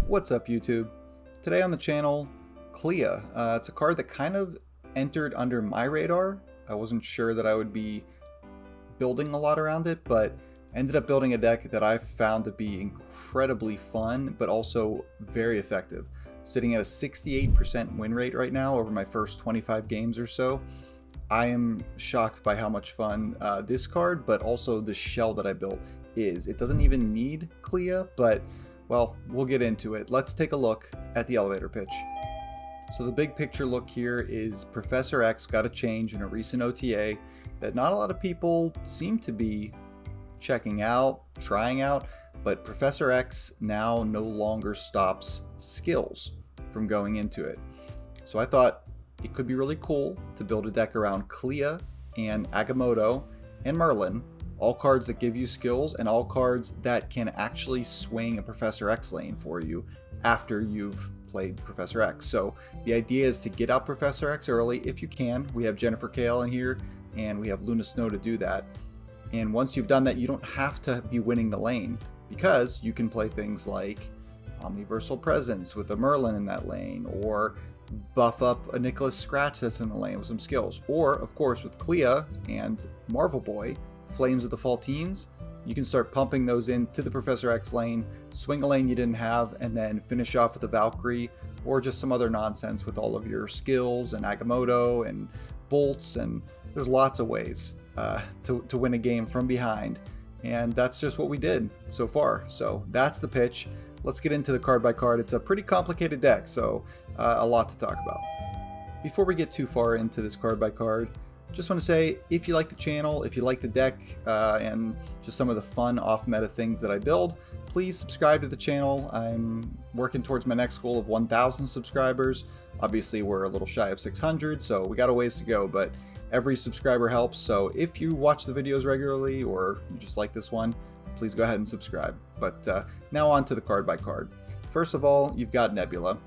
What's up, YouTube? Today on the channel, Clea. It's a card that kind of entered under my radar. I wasn't sure that I would be building a lot around it, but ended up building a deck that I found to be incredibly fun, but also very effective. Sitting at a 68% win rate right now over my first 25 games or so. I am shocked by how much fun this card, but also the shell that I built is. It doesn't even need Clea, but well, we'll get into it. Let's take a look at the elevator pitch. So the big picture look here is Professor X got a change in a recent OTA that not a lot of people seem to be checking out, trying out, but Professor X now no longer stops skills from going into it. So I thought it could be really cool to build a deck around Clea and Agamotto and Merlin, all cards that give you skills and all cards that can actually swing a Professor X lane for you after you've played Professor X. So the idea is to get out Professor X early if you can. We have Jennifer Kale in here and we have Luna Snow to do that. And once you've done that, you don't have to be winning the lane because you can play things like Omniversal Presence with a Merlin in that lane, or buff up a Nicholas Scratch that's in the lane with some skills. Or, of course, with Clea and Marvel Boy, Flames of the Falteens, you can start pumping those into the Professor X lane, swing a lane you didn't have, and then finish off with a Valkyrie, or just some other nonsense with all of your skills and Agamotto and bolts, and there's lots of ways to win a game from behind. And that's just what we did so far. So that's the pitch. Let's get into the card by card. It's a pretty complicated deck, so a lot to talk about. Before we get too far into this card by card, just want to say, if you like the channel, if you like the deck, and just some of the fun off-meta things that I build, please subscribe to the channel. I'm working towards my next goal of 1,000 subscribers. Obviously, we're a little shy of 600, so we got a ways to go, but every subscriber helps. So if you watch the videos regularly, or you just like this one, please go ahead and subscribe. But now on to the card by card. First of all, you've got Nebula.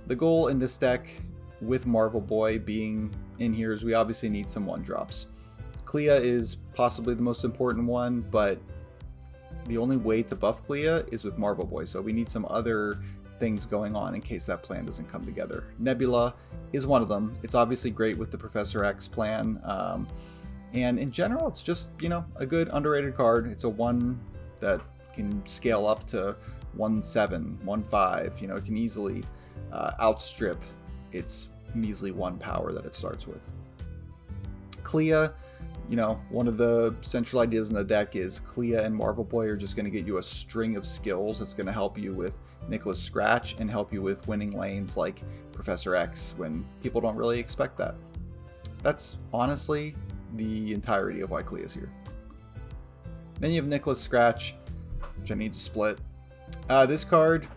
The goal in this deck, with Marvel Boy being in here, is we obviously need some 1-drops. Clea is possibly the most important one, but the only way to buff Clea is with Marvel Boy, so we need some other things going on in case that plan doesn't come together. Nebula is one of them. It's obviously great with the Professor X plan, and in general, it's just, you know, a good underrated card. It's a 1 that can scale up to 1/7, 1/5. You know, it can easily outstrip its measly 1 power that it starts with. Clea, you know, one of the central ideas in the deck is Clea and Marvel Boy are just going to get you a string of skills that's going to help you with Nicholas Scratch and help you with winning lanes like Professor X when people don't really expect that. That's honestly the entirety of why Clea is here. Then you have Nicholas Scratch, which I need to split. This card,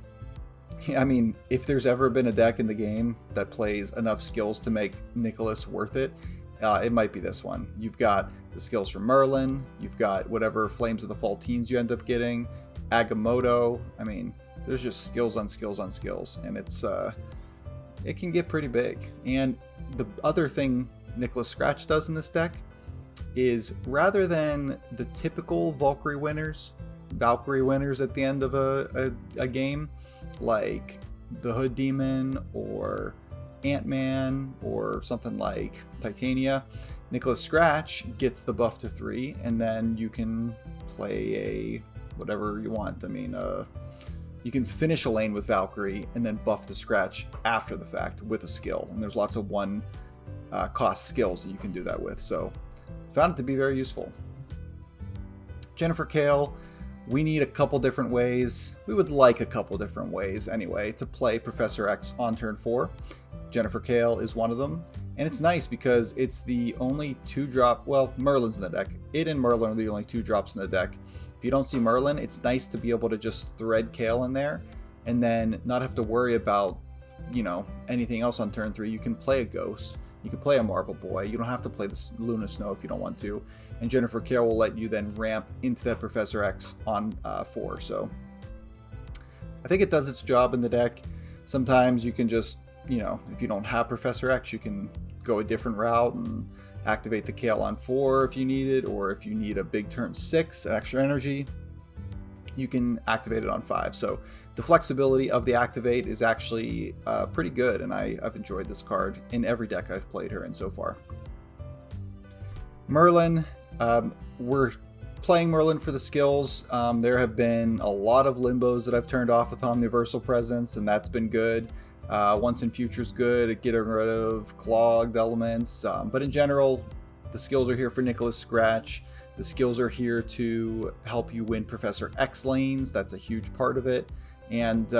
I mean, if there's ever been a deck in the game that plays enough skills to make Nicholas worth it, it might be this one. You've got the skills from Merlin, you've got whatever Flames of the Falteens you end up getting, Agamotto. I mean, there's just skills on skills on skills, and it can get pretty big. And the other thing Nicholas Scratch does in this deck is, rather than the typical Valkyrie winners at the end of a game, like the Hood Demon or Ant-Man or something like Titania, Nicholas Scratch gets the buff to 3, and then you can play a whatever you want. I mean, you can finish a lane with Valkyrie and then buff the Scratch after the fact with a skill, and there's lots of 1 cost skills that you can do that with, so found it to be very useful. Jennifer Kale, we need a couple different ways. We would like a couple different ways anyway to play Professor X on turn 4. Jennifer Kale is one of them, and it's nice because it's the only 2-drop, well, Merlin's in the deck. It and Merlin are the only 2-drops in the deck. If you don't see Merlin, it's nice to be able to just thread Kale in there and then not have to worry about, you know, anything else on turn 3. You can play a Ghost. You can play a Marvel Boy. You don't have to play the Luna Snow if you don't want to. And Jennifer Kale will let you then ramp into that Professor X on 4. So I think it does its job in the deck. Sometimes you can just, you know, if you don't have Professor X, you can go a different route and activate the Kale on 4 if you need it, or if you need a big turn 6 extra energy, you can activate it on 5. So the flexibility of the activate is actually pretty good, and I've enjoyed this card in every deck I've played her in so far. Merlin, we're playing Merlin for the skills. There have been a lot of limbos that I've turned off with Omniversal Presence, and that's been good. Once in Future's good at getting rid of clogged elements, but in general, the skills are here for Nicholas Scratch. The skills are here to help you win Professor X lanes. That's a huge part of it. And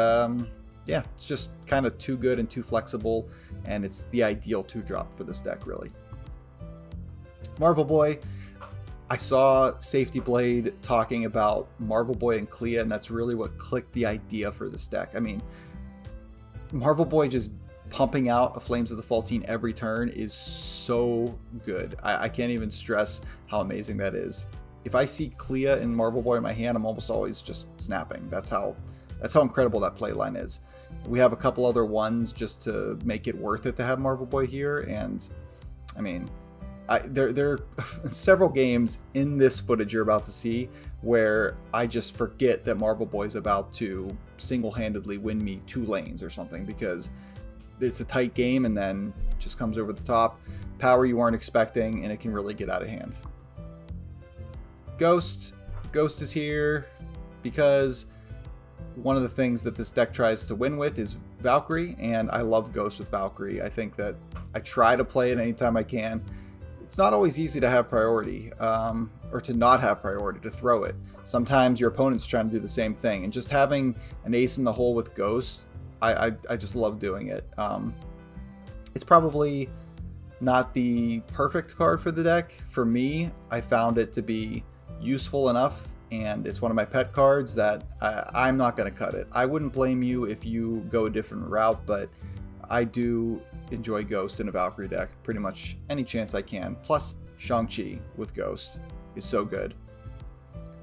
yeah, it's just kind of too good and too flexible, and it's the ideal 2-drop for this deck, really. Marvel Boy, I saw Safety Blade talking about Marvel Boy and Clea, and that's really what clicked the idea for this deck. I mean, Marvel Boy just pumping out a Flames of the Faultine every turn is so good. I can't even stress how amazing that is. If I see Clea and Marvel Boy in my hand, I'm almost always just snapping. That's how incredible that playline is. We have a couple other ones just to make it worth it to have Marvel Boy here, and I mean, there are several games in this footage you're about to see where I just forget that Marvel Boy's about to single-handedly win me 2 lanes or something, because it's a tight game and then just comes over the top. Power you aren't expecting, and it can really get out of hand. Ghost is here because one of the things that this deck tries to win with is Valkyrie, and I love Ghost with Valkyrie. I think that I try to play it anytime I can. It's not always easy to have priority, or to not have priority, to throw it. Sometimes your opponent's trying to do the same thing, and just having an ace in the hole with Ghost, I just love doing it. It's probably not the perfect card for the deck. For me, I found it to be useful enough, and it's one of my pet cards that I'm not going to cut it. I wouldn't blame you if you go a different route, but I do enjoy Ghost in a Valkyrie deck pretty much any chance I can. Plus, Shang-Chi with Ghost is so good.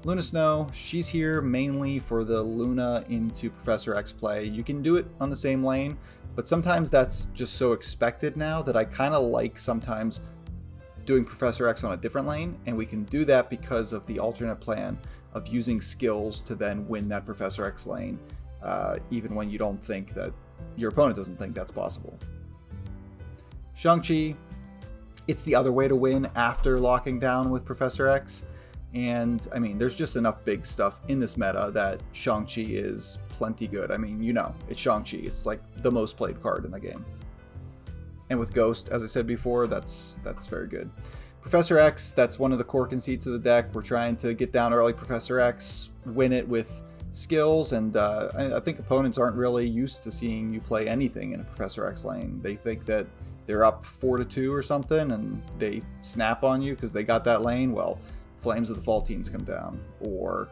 Luna Snow, she's here mainly for the Luna into Professor X play. You can do it on the same lane, but sometimes that's just so expected now that I kind of like sometimes doing Professor X on a different lane, and we can do that because of the alternate plan of using skills to then win that Professor X lane, even when you don't think that your opponent doesn't think that's possible. Shang-Chi, it's the other way to win after locking down with Professor X. And I mean, there's just enough big stuff in this meta that Shang-Chi is plenty good. I mean, you know, it's Shang-Chi. It's like the most played card in the game. And with Ghost, as I said before, that's very good. Professor X, that's one of the core conceits of the deck. We're trying to get down early Professor X, win it with skills, and I think opponents aren't really used to seeing you play anything in a Professor X lane. They think that they're up 4-2 or something, and they snap on you because they got that lane. Well, Flames of the Faultines come down, or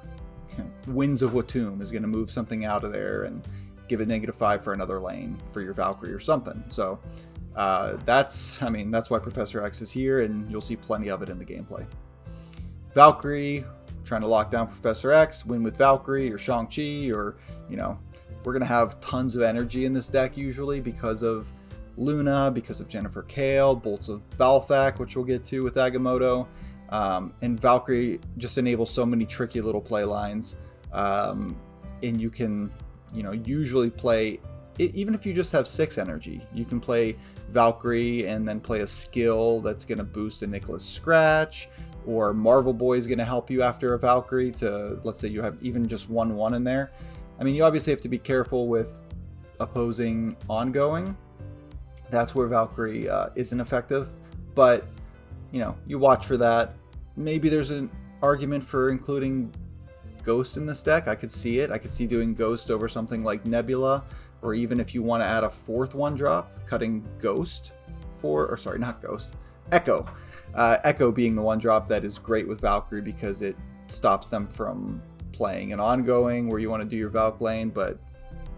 Winds of Watum is going to move something out of there and give it -5 for another lane for your Valkyrie or something. So that's why Professor X is here, and you'll see plenty of it in the gameplay. Valkyrie, trying to lock down Professor X, win with Valkyrie or Shang-Chi, or, you know, we're going to have tons of energy in this deck usually because of Luna, because of Jennifer Kale, Bolts of Balthak, which we'll get to with Agamotto. And Valkyrie just enables so many tricky little play lines, and you can, you know, usually play, even if you just have 6 energy, you can play Valkyrie and then play a skill that's going to boost a Nicholas Scratch, or Marvel Boy is going to help you after a Valkyrie to, let's say you have even just 1/1 in there. I mean, you obviously have to be careful with opposing ongoing. That's where Valkyrie isn't effective, but you know, you watch for that. Maybe there's an argument for including Ghost in this deck. I could see it. I could see doing Ghost over something like Nebula, or even if you want to add a 4th 1-drop, cutting Ghost Echo. Echo being the 1-drop that is great with Valkyrie because it stops them from playing an ongoing where you want to do your Valk lane, but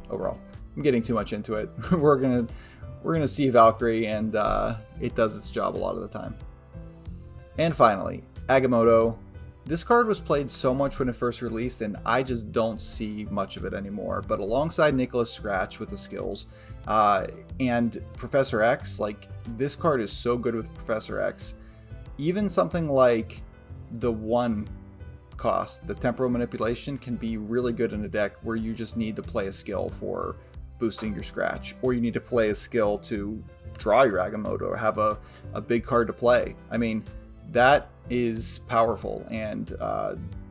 overall, I'm getting too much into it. We're gonna see Valkyrie, and it does its job a lot of the time. And finally, Agamotto. This card was played so much when it first released, and I just don't see much of it anymore. But alongside Nicholas Scratch with the skills, and Professor X, like, this card is so good with Professor X. Even something like the 1 cost. The temporal manipulation can be really good in a deck where you just need to play a skill for boosting your scratch, or you need to play a skill to draw your Agamotto or have a big card to play. I mean, that is powerful, and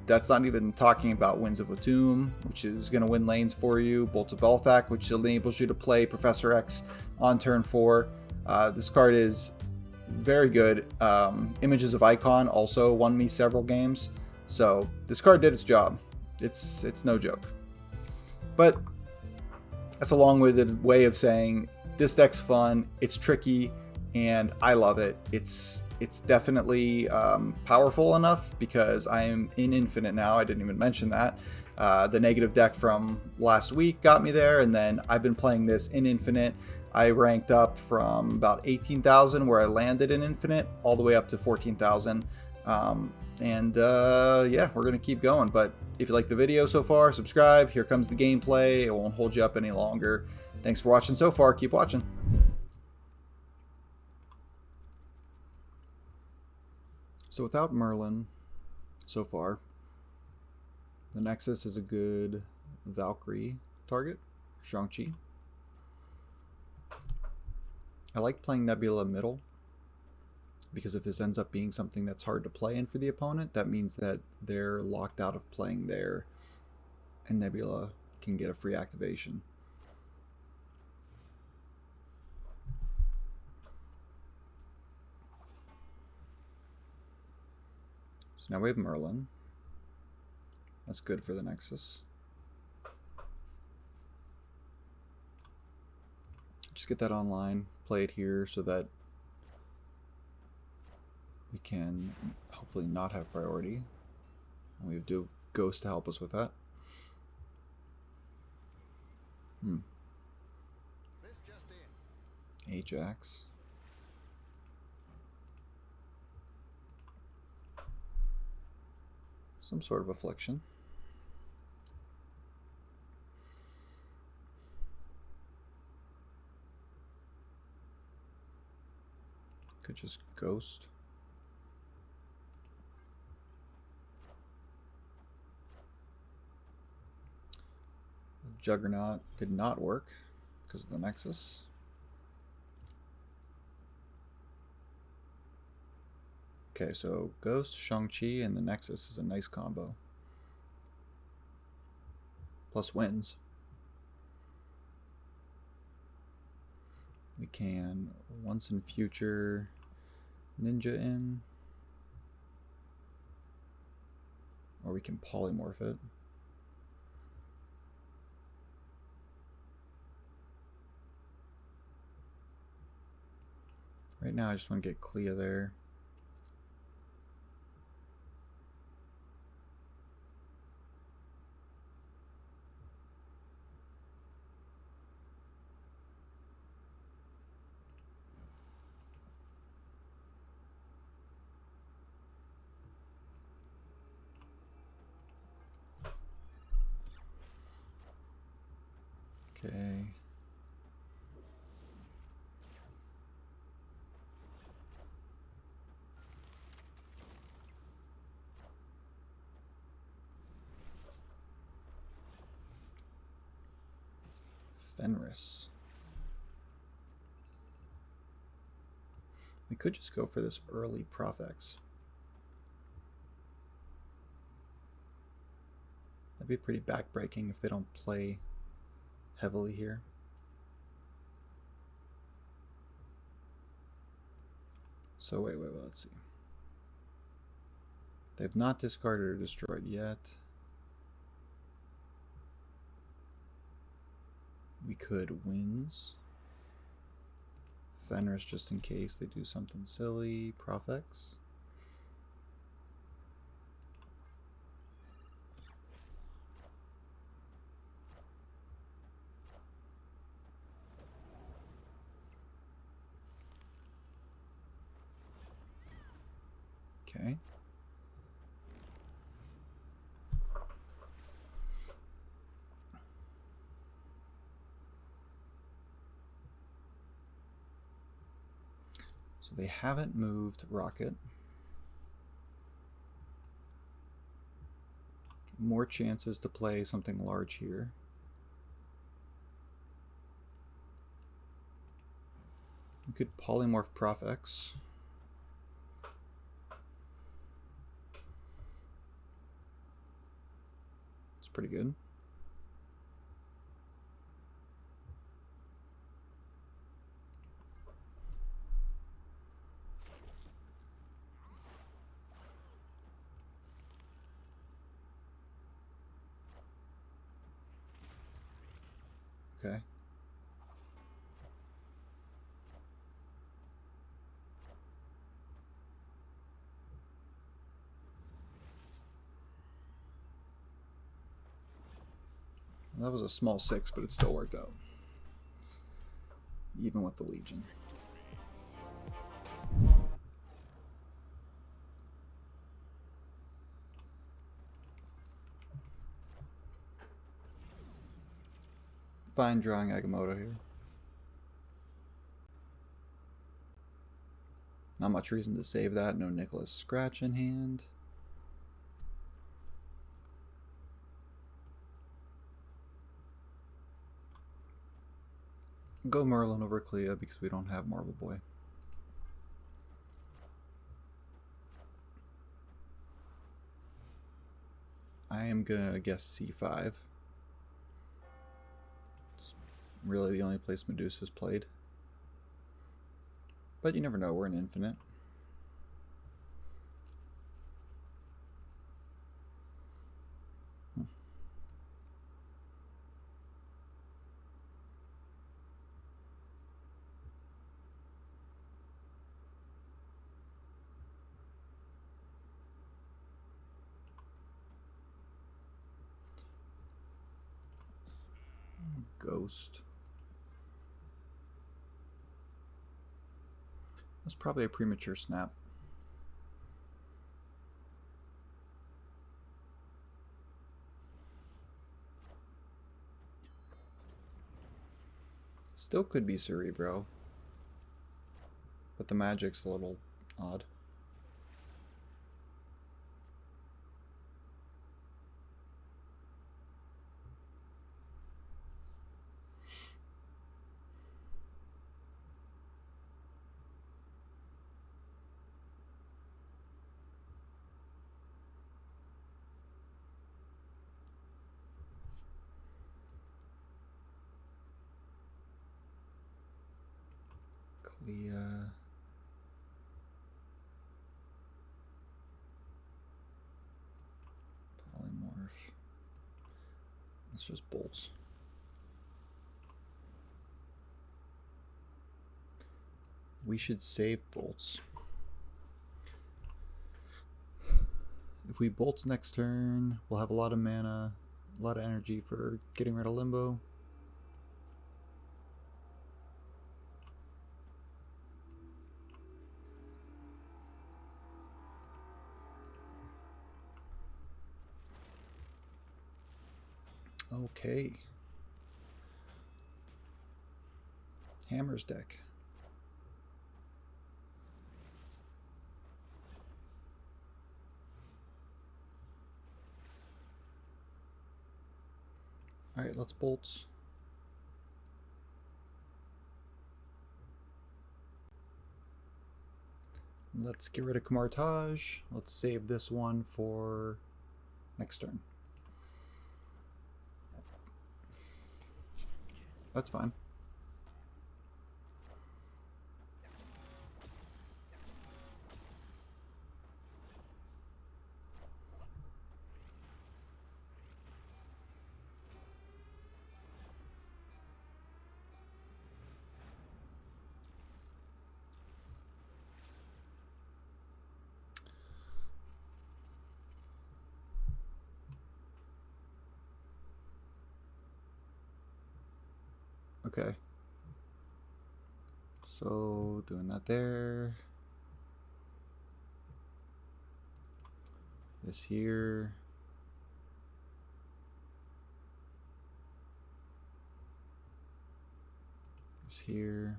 that's not even talking about Winds of Atum, which is going to win lanes for you, Bolt of Balthak, which enables you to play Professor X on turn 4. This card is very good. Images of Icon also won me several games, so this card did its job. It's no joke. But that's a long-winded way of saying this deck's fun, it's tricky, and I love it. It's definitely powerful enough because I am in Infinite now. I didn't even mention that. The negative deck from last week got me there, and then I've been playing this in Infinite. I ranked up from about 18,000 where I landed in Infinite all the way up to 14,000. Yeah, we're going to keep going. But if you like the video so far, subscribe. Here comes the gameplay. It won't hold you up any longer. Thanks for watching so far. Keep watching. So without Merlin so far, the Nexus is a good Valkyrie target, Shang-Chi. I like playing Nebula middle, because if this ends up being something that's hard to play in for the opponent, that means that they're locked out of playing there, and Nebula can get a free activation. So now we have Merlin. That's good for the Nexus. Just get that online, play it here so that we can hopefully not have priority. And we do Ghost to help us with that. Ajax. Some sort of affliction. Could just Ghost. Juggernaut did not work because of the Nexus. Okay, so Ghost, Shang-Chi, and the Nexus is a nice combo. Plus wins. We can once in future ninja in, or we can polymorph it. Right now I just want to get Clea there. Okay. Fenris. We could just go for this early Profex. That'd be pretty backbreaking if they don't play heavily here. So wait, let's see. They've not discarded or destroyed yet. We could Winds. Fenris just in case they do something silly. Profex. Okay. So they haven't moved Rocket. more chances to play something large here. We could polymorph Prof X. It's pretty good. Okay. That was a small 6, but it still worked out. Even with the Legion. Fine drawing Agamotto here. Not much reason to save that. No Nicholas Scratch in hand. Go Merlin over Clea because we don't have Marvel Boy. I am gonna guess C5. It's really the only place Medusa's played. But you never know, we're in Infinite. Ghost. That's probably a premature snap. Still could be Cerebro, but the magic's a little odd. Clea. Polymorph. It's just bolts. We should save bolts. If we bolts next turn, we'll have a lot of mana, a lot of energy for getting rid of Limbo. Okay. Hammer's deck. Alright, let's bolts. Let's get rid of Kamartage. Let's save this one for next turn. That's fine. Okay. So doing that there. This here. This here.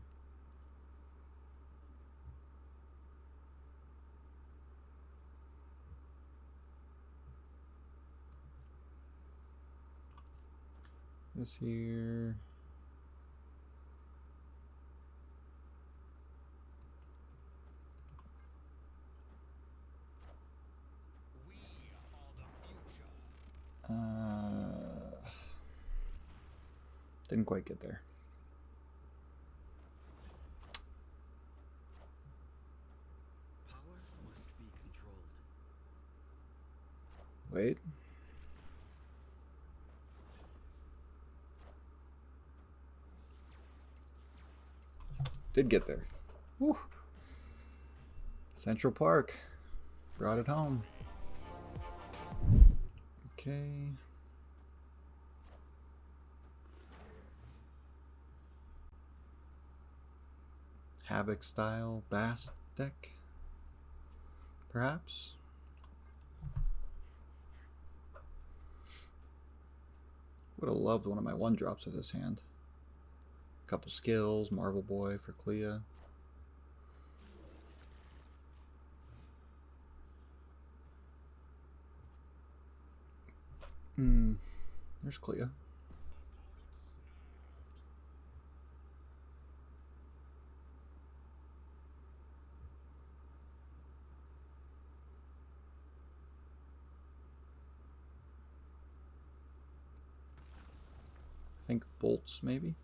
This here. Didn't quite get there. Power must be controlled. Wait. Did get there. Woo. Central Park. Brought it home. Okay. Havoc style Bass deck, perhaps? Would have loved one of my 1-drops with this hand. A couple skills, Marvel Boy for Clea. There's Clea. I think bolts, maybe?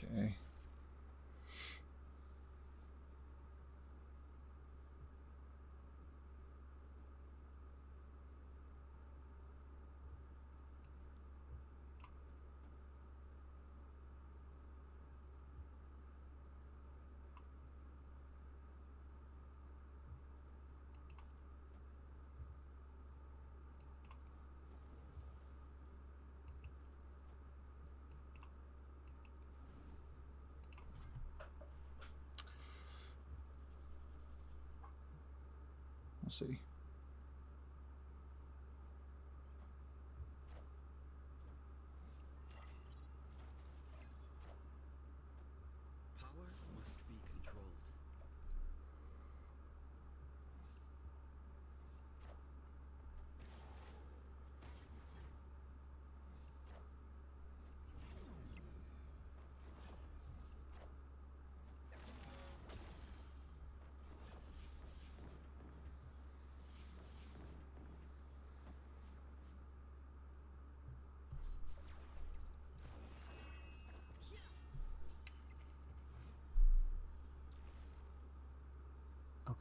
Okay. We'll see. Power must be controlled.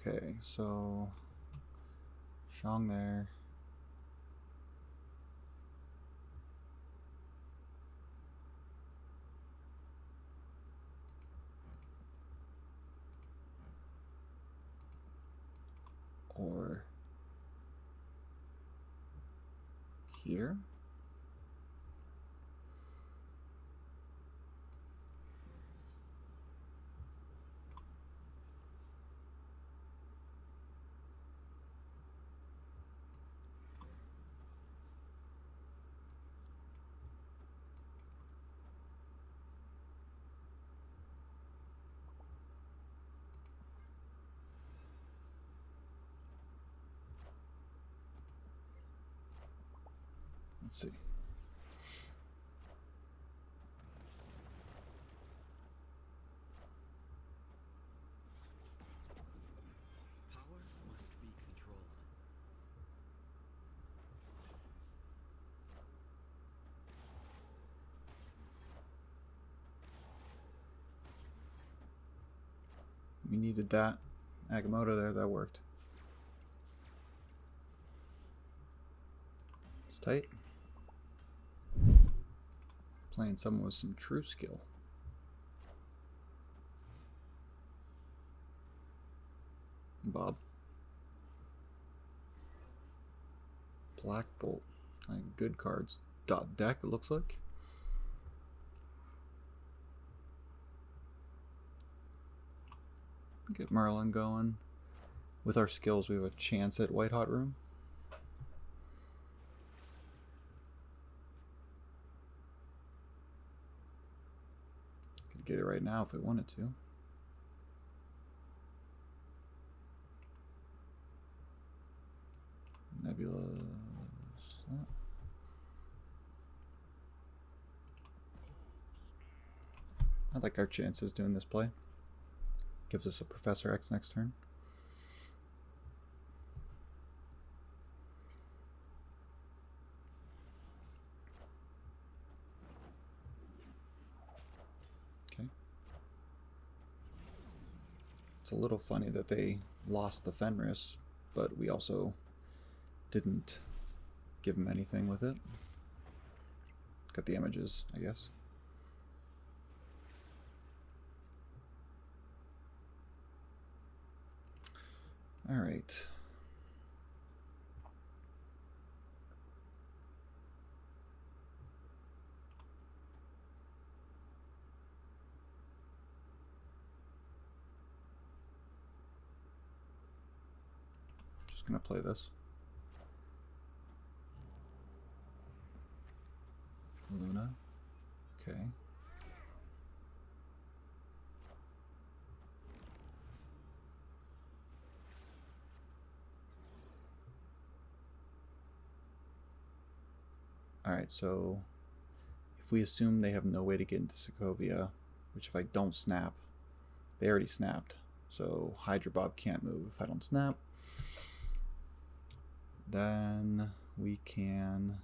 Okay, so Shang there. Or here. Let's see. Power must be controlled. We needed that. Agamotto there, that worked. It's tight. Playing someone with some true skill. Bob. Black Bolt. Good cards. Dot deck, it looks like. Get Merlin going. With our skills, we have a chance at White Hot Room. Could get it right now if we wanted to. Nebula. I like our chances doing this play. Gives us a Professor X next turn. Okay. It's a little funny that they lost the Fenris, but we also didn't give him anything with it. Got the images, I guess. All right. Just gonna play this. Luna. Okay. Alright, so if we assume they have no way to get into Sokovia, which if I don't snap, they already snapped. So Hydra Bob can't move if I don't snap. Then we can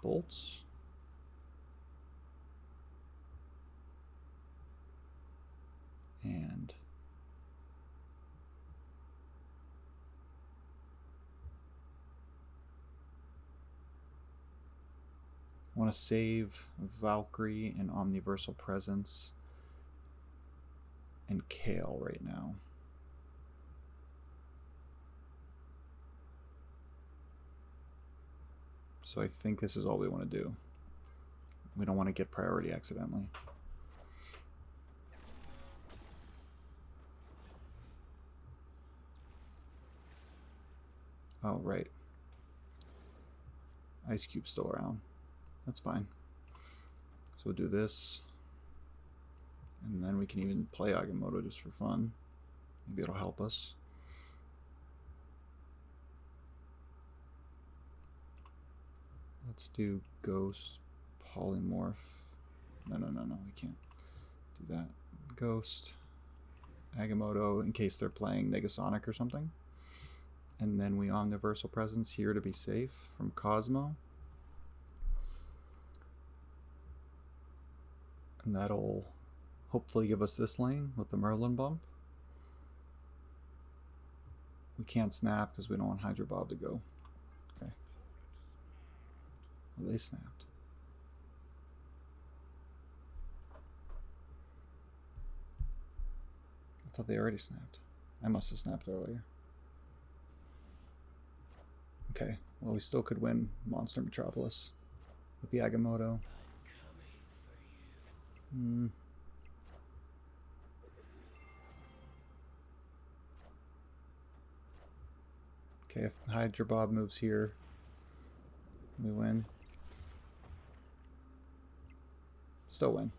bolts. And I want to save Valkyrie and Omniversal Presence and Kale right now. So I think this is all we want to do. We don't want to get priority accidentally. Oh, right. Ice Cube's still around. That's fine. So we'll do this. And then we can even play Agamotto just for fun. Maybe it'll help us. Let's do Ghost, Polymorph. No, we can't do that. Ghost, Agamotto, in case they're playing Negasonic or something. And then we Omniversal Presence here to be safe from Cosmo. And that'll hopefully give us this lane with the Merlin bump. We can't snap because we don't want Hydra Bob to go. Okay. Well, they snapped. I thought they already snapped. I must have snapped earlier. Okay, well we still could win Monster Metropolis with the Agamotto. Okay, if Hydra Bob moves here, we win. Still win.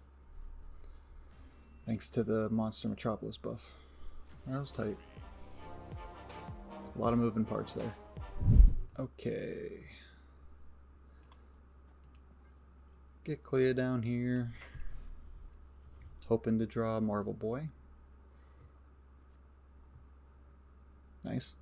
Thanks to the Monster Metropolis buff. That was tight. A lot of moving parts there. Okay. Get Clea down here. Hoping to draw Marvel Boy. Nice.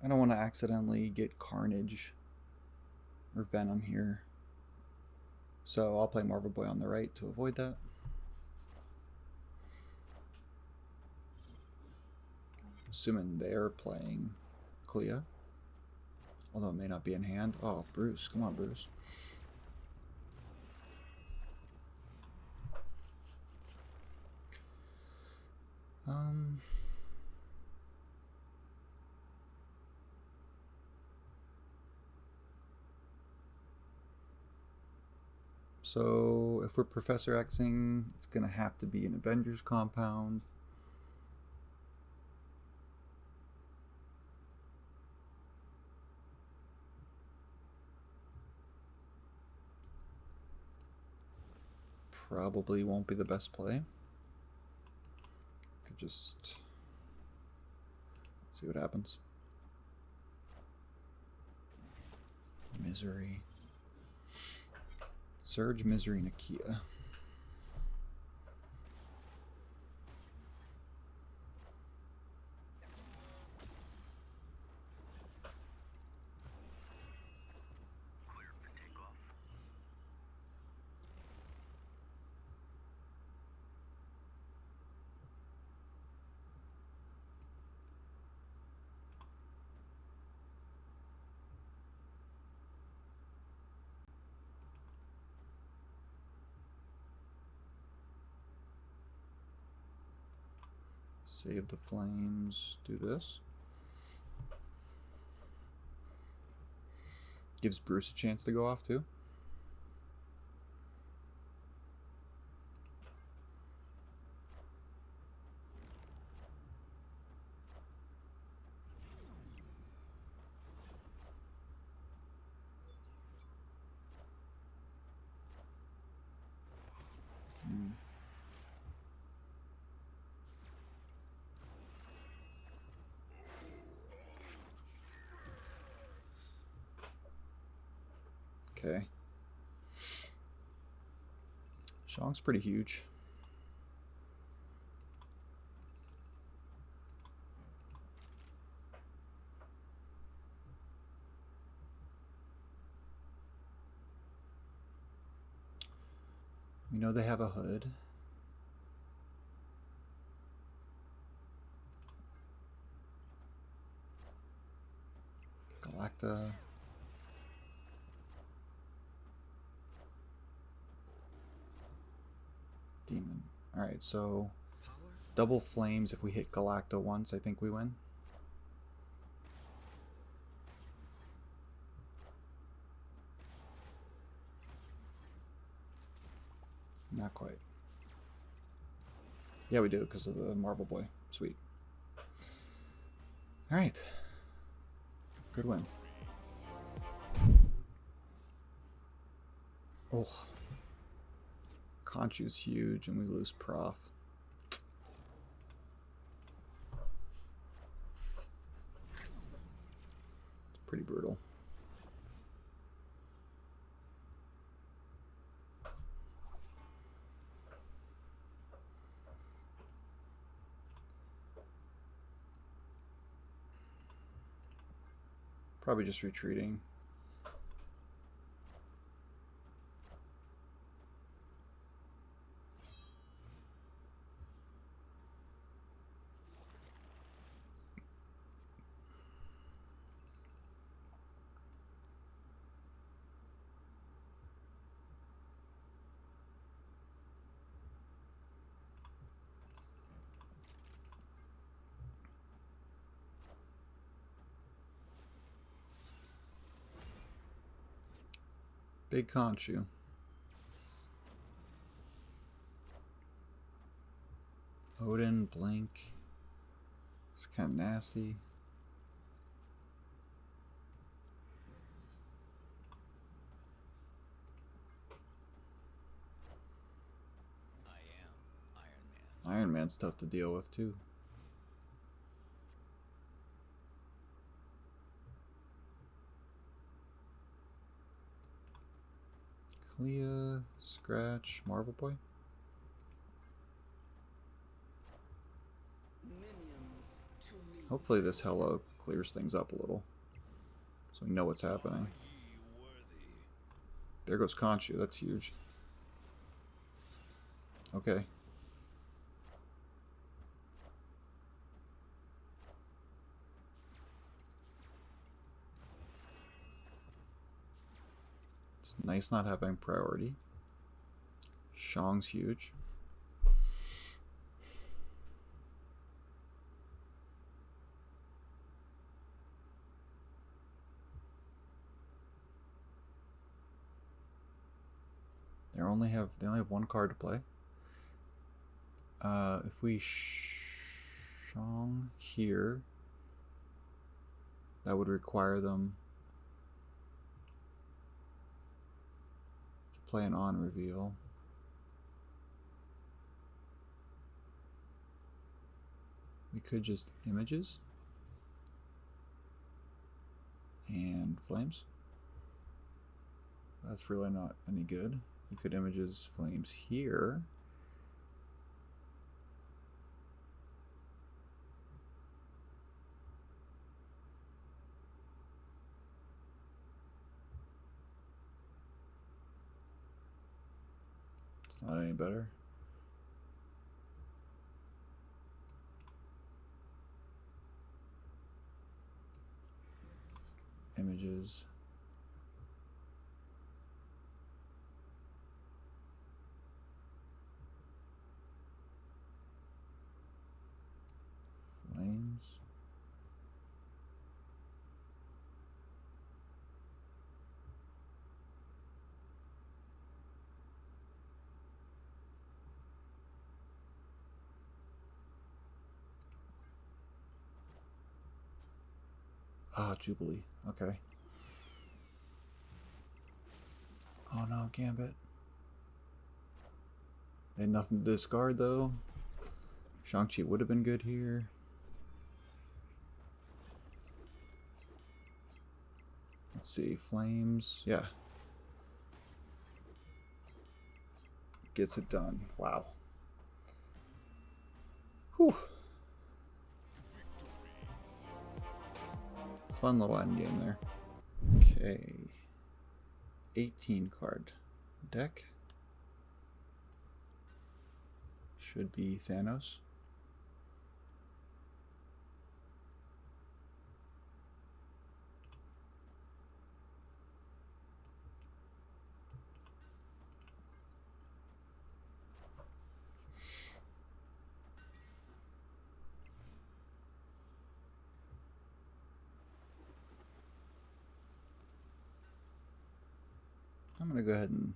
I don't want to accidentally get Carnage or Venom here. So I'll play Marvel Boy on the right to avoid that. Assuming they're playing Clea. Although it may not be in hand. Oh, Bruce. Come on, Bruce. So if we're Professor Xing, it's going to have to be an Avengers compound. Probably won't be the best play. Could just see what happens. Misery. Surge, Misery, Nakia. Save the flames, do this. Gives Bruce a chance to go off too. Okay. Shang's pretty huge. We know they have a hood. Galacta. Demon. Alright, so double flames if we hit Galacta once, I think we win. Not quite. Yeah, we do because of the Marvel Boy. Sweet. Alright. Good win. Oh. Conchu's huge and we lose Prof. It's pretty brutal. Probably just retreating. Big Conchu. Odin, Blink. It's kind of nasty. I am Iron Man. Iron Man's tough to deal with too. Clea, Scratch, Marvel Boy. Minions to me. Hopefully this Hello Clears things up a little. So we know what's happening. There goes Conchu. That's huge. Okay. It's nice not having priority. Shang's huge. They only have one card to play. If we Shang here, that would require them to play an on reveal. We could just images and flames. That's really not any good. We could images flames here. It's not any better. Images. Flames. Ah, Jubilee. Okay. Oh no, Gambit. They had nothing to discard though. Shang-Chi would have been good here. Let's see, flames. Yeah. Gets it done. Wow. Whew. Fun little end game there. Okay. 18 card deck. Should be Thanos. I'm going to go ahead and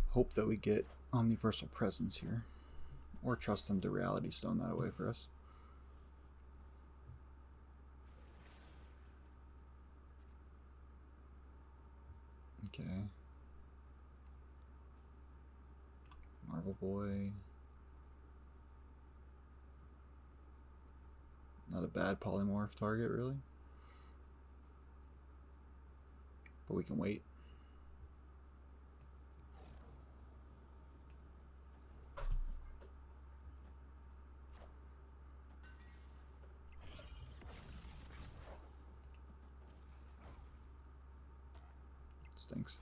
hope that we get Omniversal Presence here. Or trust them to Reality Stone that away for us. Okay. Marvel Boy. Not a bad polymorph target, really. But we can wait. Stinks.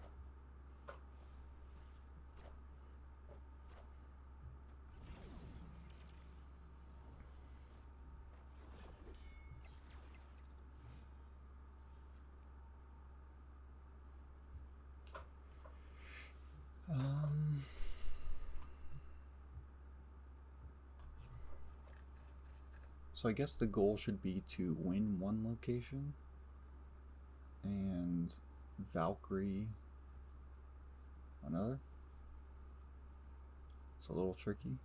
So I guess the goal should be to win one location and Valkyrie another. It's a little tricky.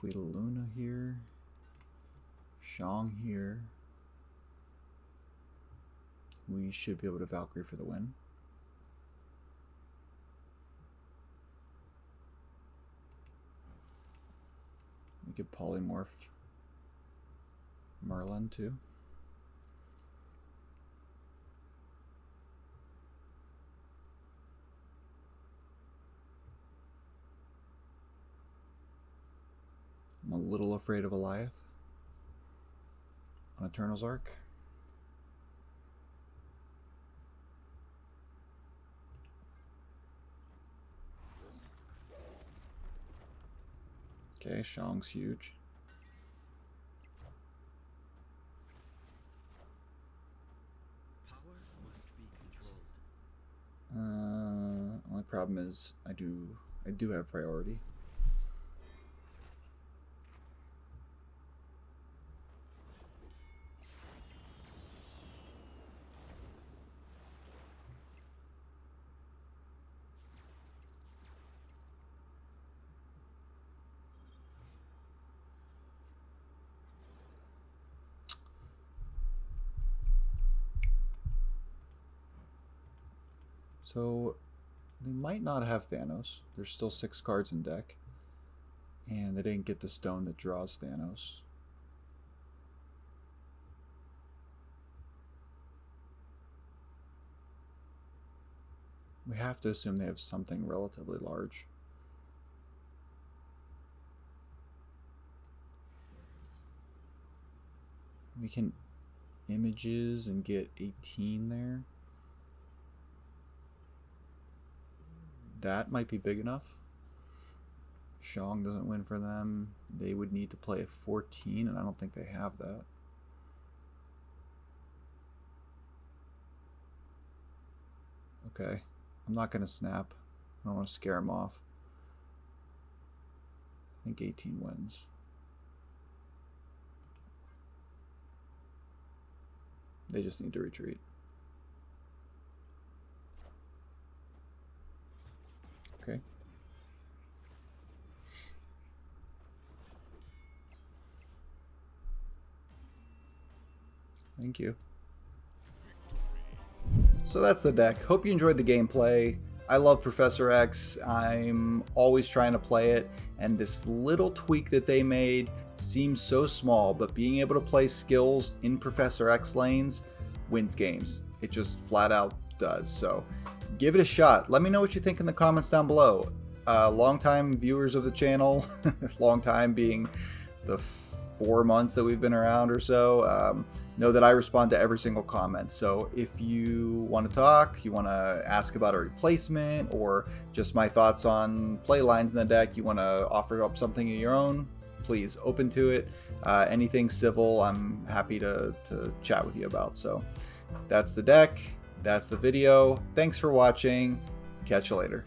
Fleet of Luna here. Shang here. We should be able to Valkyrie for the win. We could polymorph Merlin too. I'm a little afraid of Eliath on Eternal's Arc. Okay, Shang's huge. Power must be controlled. Only problem is I do have priority. So they might not have Thanos. There's still 6 cards in deck. And they didn't get the stone that draws Thanos. We have to assume they have something relatively large. We can images and get 18 there. That might be big enough. Shang doesn't win for them. They would need to play a 14, and I don't think they have that. Okay. I'm not going to snap. I don't want to scare him off. I think 18 wins. They just need to retreat. Okay. Thank you. So that's the deck. Hope you enjoyed the gameplay. I love Professor X. I'm always trying to play it, and this little tweak that they made seems so small, but being able to play skills in Professor X lanes wins games. It just flat out does. So give it a shot. Let me know what you think in the comments down below. Long-time viewers of the channel, long time being the 4 months that we've been around or so, know that I respond to every single comment. So if you want to talk, you want to ask about a replacement, or just my thoughts on play lines in the deck, you want to offer up something of your own, please, open to it. Anything civil, I'm happy to chat with you about. So that's the deck. That's the video. Thanks for watching. Catch you later.